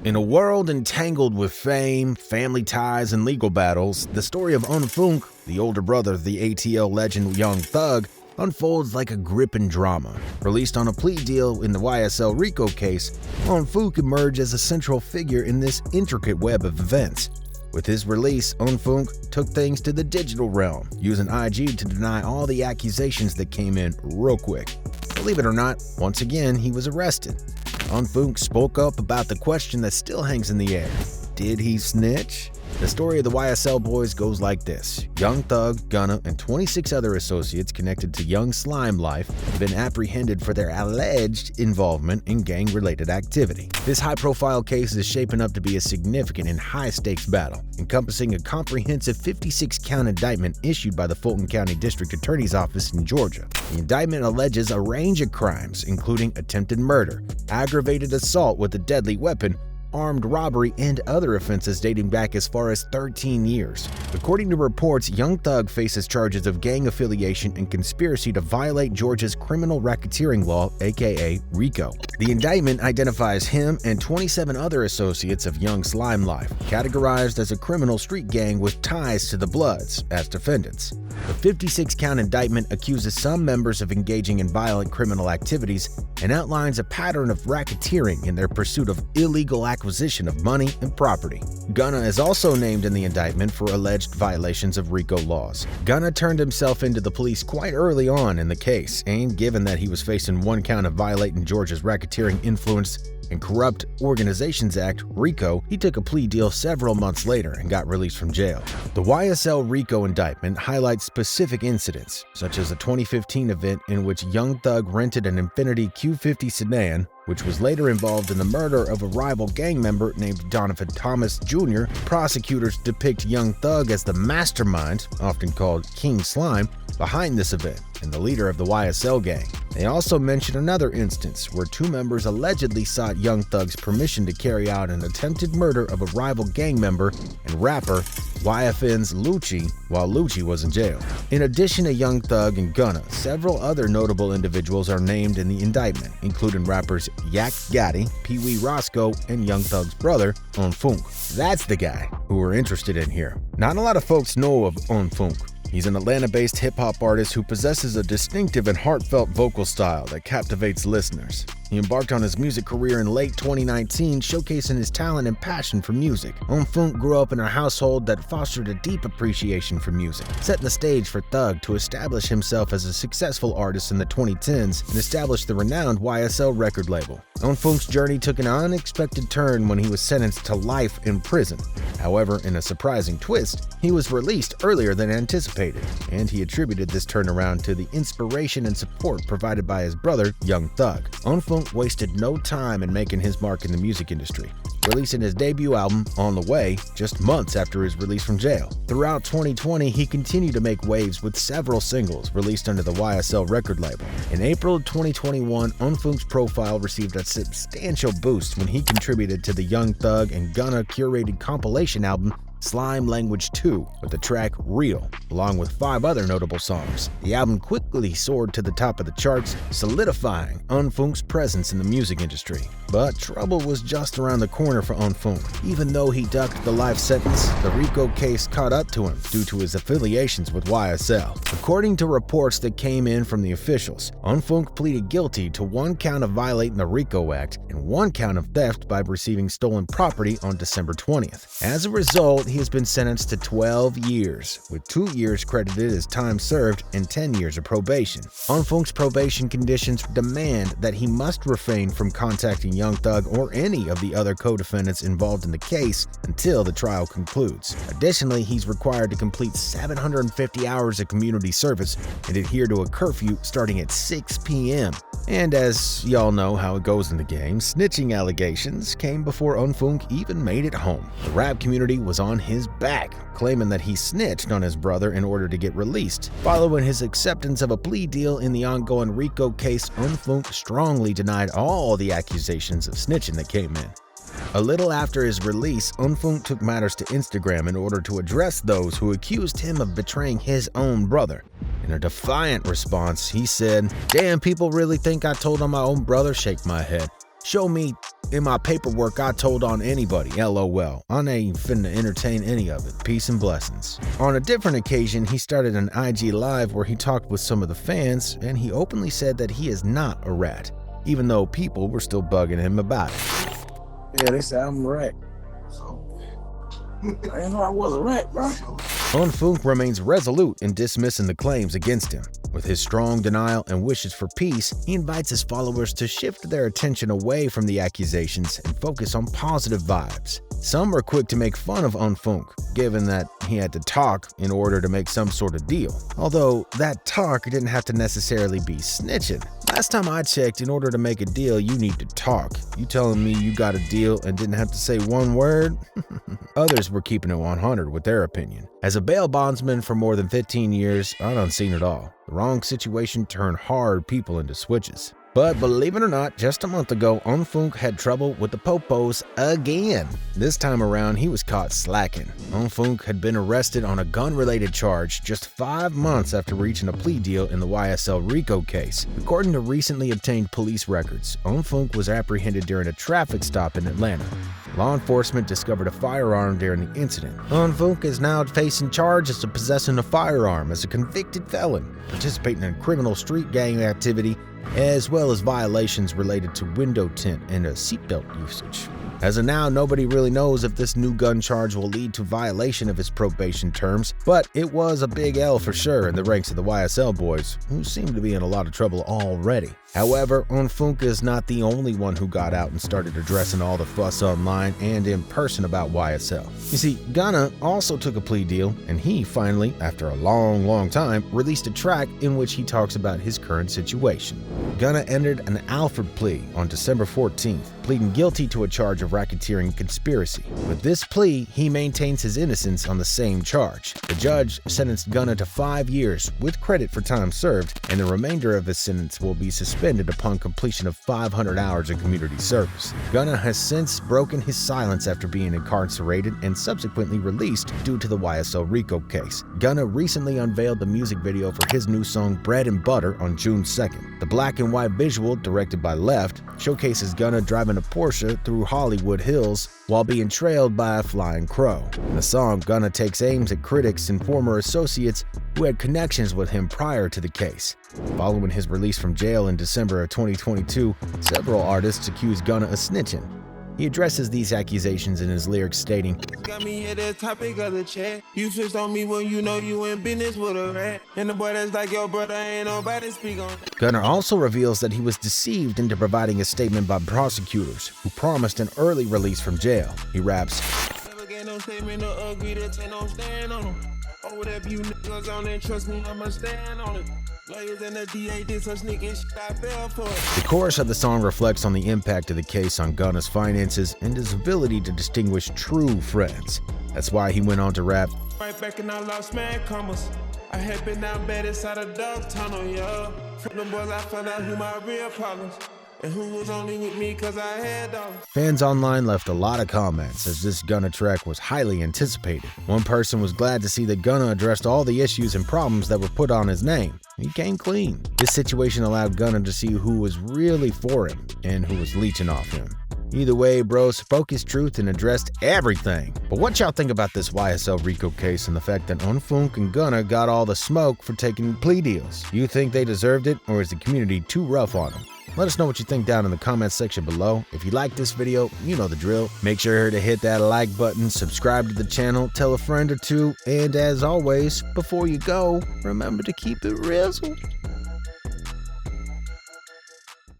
In a world entangled with fame, family ties, and legal battles, the story of Unfoonk, the older brother of the ATL legend Young Thug, unfolds like a gripping drama. Released on a plea deal in the YSL RICO case, Unfoonk emerged as a central figure in this intricate web of events. With his release, Unfoonk took things to the digital realm, using IG to deny all the accusations that came in real quick. Believe it or not, once again, he was arrested. Unfoonk spoke up about the question that still hangs in the air. Did he snitch? The story of the YSL boys goes like this. Young Thug, Gunna, and 26 other associates connected to Young Slime Life have been apprehended for their alleged involvement in gang-related activity. This high-profile case is shaping up to be a significant and high-stakes battle, encompassing a comprehensive 56-count indictment issued by the Fulton County District Attorney's Office in Georgia. The indictment alleges a range of crimes, including attempted murder, aggravated assault with a deadly weapon, armed robbery, and other offenses dating back as far as 13 years. According to reports, Young Thug faces charges of gang affiliation and conspiracy to violate Georgia's criminal racketeering law, aka RICO. The indictment identifies him and 27 other associates of Young Slime Life, categorized as a criminal street gang with ties to the Bloods, as defendants. The 56-count indictment accuses some members of engaging in violent criminal activities and outlines a pattern of racketeering in their pursuit of illegal acquisition of money and property. Gunna is also named in the indictment for alleged violations of RICO laws. Gunna turned himself into the police quite early on in the case, and given that he was facing one count of violating Georgia's Racketeering Influence and Corrupt Organizations Act, RICO, he took a plea deal several months later and got released from jail. The YSL RICO indictment highlights specific incidents, such as a 2015 event in which Young Thug rented an Infiniti Q50 sedan, which was later involved in the murder of a rival gang member named Donovan Thomas Jr. Prosecutors depict Young Thug as the mastermind, often called King Slime, behind this event and the leader of the YSL gang. They also mention another instance where two members allegedly sought Young Thug's permission to carry out an attempted murder of a rival gang member and rapper YFN's Lucci while Lucci was in jail. In addition to Young Thug and Gunna, several other notable individuals are named in the indictment, including rappers Yak Gotti, Pee Wee Roscoe, and Young Thug's brother, Unfoonk. That's the guy who we're interested in here. Not a lot of folks know of Unfoonk. He's an Atlanta-based hip-hop artist who possesses a distinctive and heartfelt vocal style that captivates listeners. He embarked on his music career in late 2019, showcasing his talent and passion for music. Unfoonk grew up in a household that fostered a deep appreciation for music, setting the stage for Thug to establish himself as a successful artist in the 2010s and establish the renowned YSL record label. Unfoonk's journey took an unexpected turn when he was sentenced to life in prison. However, in a surprising twist, he was released earlier than anticipated, and he attributed this turnaround to the inspiration and support provided by his brother, Young Thug. Unfoonk wasted no time in making his mark in the music industry, releasing his debut album, On the Way, just months after his release from jail. Throughout 2020, he continued to make waves with several singles released under the YSL record label. In April of 2021, Unfoonk's profile received a substantial boost when he contributed to the Young Thug and Gunna curated compilation album Slime Language 2 with the track Real, along with 5 other notable songs. The album quickly soared to the top of the charts, solidifying Unfoonk's presence in the music industry. But trouble was just around the corner for Unfoonk. Even though he ducked the life sentence, the RICO case caught up to him due to his affiliations with YSL. According to reports that came in from the officials, Unfoonk pleaded guilty to 1 count of violating the RICO Act and 1 count of theft by receiving stolen property on December 20th. As a result, he has been sentenced to 12 years, with 2 years credited as time served and 10 years of probation. Unfoonk's probation conditions demand that he must refrain from contacting Young Thug or any of the other co-defendants involved in the case until the trial concludes. Additionally, he's required to complete 750 hours of community service and adhere to a curfew starting at 6 p.m. And as y'all know how it goes in the game, snitching allegations came before Unfoonk even made it home. The rap community was on his back, claiming that he snitched on his brother in order to get released. Following his acceptance of a plea deal in the ongoing RICO case, Unfoonk strongly denied all the accusations of snitching that came in. A little after his release, Unfunk took matters to Instagram in order to address those who accused him of betraying his own brother. In a defiant response, he said, "Damn, people really think I told on my own brother? Shake my head. Show me "In my paperwork, I told on anybody, LOL. I ain't finna entertain any of it. Peace and blessings." On a different occasion, he started an IG Live where he talked with some of the fans, and he openly said that he is not a rat, even though people were still bugging him about it. "Yeah, they said I'm a rat. So, I didn't know I was a rat, bro." Unfoonk remains resolute in dismissing the claims against him. With his strong denial and wishes for peace, he invites his followers to shift their attention away from the accusations and focus on positive vibes. Some are quick to make fun of Unfoonk, given that he had to talk in order to make some sort of deal. Although that talk didn't have to necessarily be snitching. Last time I checked, in order to make a deal, you need to talk. You telling me you got a deal and didn't have to say one word? Others were keeping it 100 with their opinion. As a bail bondsman for more than 15 years, I done seen it all. The wrong situation turned hard people into switches. But believe it or not, just a month ago, Unfoonk had trouble with the popos again. This time around, he was caught slacking. Unfoonk had been arrested on a gun-related charge just 5 months after reaching a plea deal in the YSL RICO case. According to recently obtained police records, Unfoonk was apprehended during a traffic stop in Atlanta. Law enforcement discovered a firearm during the incident. Unfoonk is now facing charges of possessing a firearm as a convicted felon, participating in criminal street gang activity, as well as violations related to window tint and a seatbelt usage. As of now, nobody really knows if this new gun charge will lead to violation of his probation terms, but it was a big L for sure in the ranks of the YSL boys, who seem to be in a lot of trouble already. However, Unfoonk is not the only one who got out and started addressing all the fuss online and in person about YSL. You see, Gunna also took a plea deal, and he finally, after a long time, released a track in which he talks about his current situation. Gunna entered an Alfred plea on December 14th, pleading guilty to a charge of racketeering conspiracy. With this plea, he maintains his innocence on the same charge. The judge sentenced Gunna to 5 years with credit for time served, and the remainder of his sentence will be suspended upon completion of 500 hours of community service. Gunna has since broken his silence after being incarcerated and subsequently released due to the YSL RICO case. Gunna recently unveiled the music video for his new song Bread and Butter on June 2nd. The black and white visual, directed by Left, showcases Gunna driving a Porsche through Hollywood Hills while being trailed by a flying crow. In the song, Gunna takes aims at critics and former associates who had connections with him prior to the case. Following his release from jail in December of 2022, several artists accused Gunna of snitching. He addresses these accusations in his lyrics, stating, "Got me at the topic of the chat. You switched on me when you know you in business with a rat. And the boy that's like your brother ain't nobody speak on." Gunna also reveals that he was deceived into providing a statement by prosecutors who promised an early release from jail. He raps, "Never get no statement or agree to take no stand on them. Or whatever you niggas on and trust me, I'ma stand on it. Lawyers and the DA did some sneaking shit, I fell for it." The chorus of the song reflects on the impact of the case on Gunna's finances and his ability to distinguish true friends. That's why he went on to rap, Right back and I lost mad commas. I had been down bad inside a dog tunnel, yeah. From them boys I found out who my real problems. And who was only with me cause I had dollars. Fans online left a lot of comments as this Gunna track was highly anticipated. One person was glad to see that Gunna addressed all the issues and problems that were put on his name. He came clean. This situation allowed Gunna to see who was really for him and who was leeching off him. Either way, bro spoke his truth and addressed everything. But what y'all think about this YSL RICO case and the fact that Unfoonk and Gunna got all the smoke for taking plea deals? You think they deserved it, or is the community too rough on them? Let us know what you think down in the comments section below. If you like this video, you know the drill. Make sure to hit that like button, subscribe to the channel, tell a friend or two, and as always, before you go, remember to keep it RIZZLE.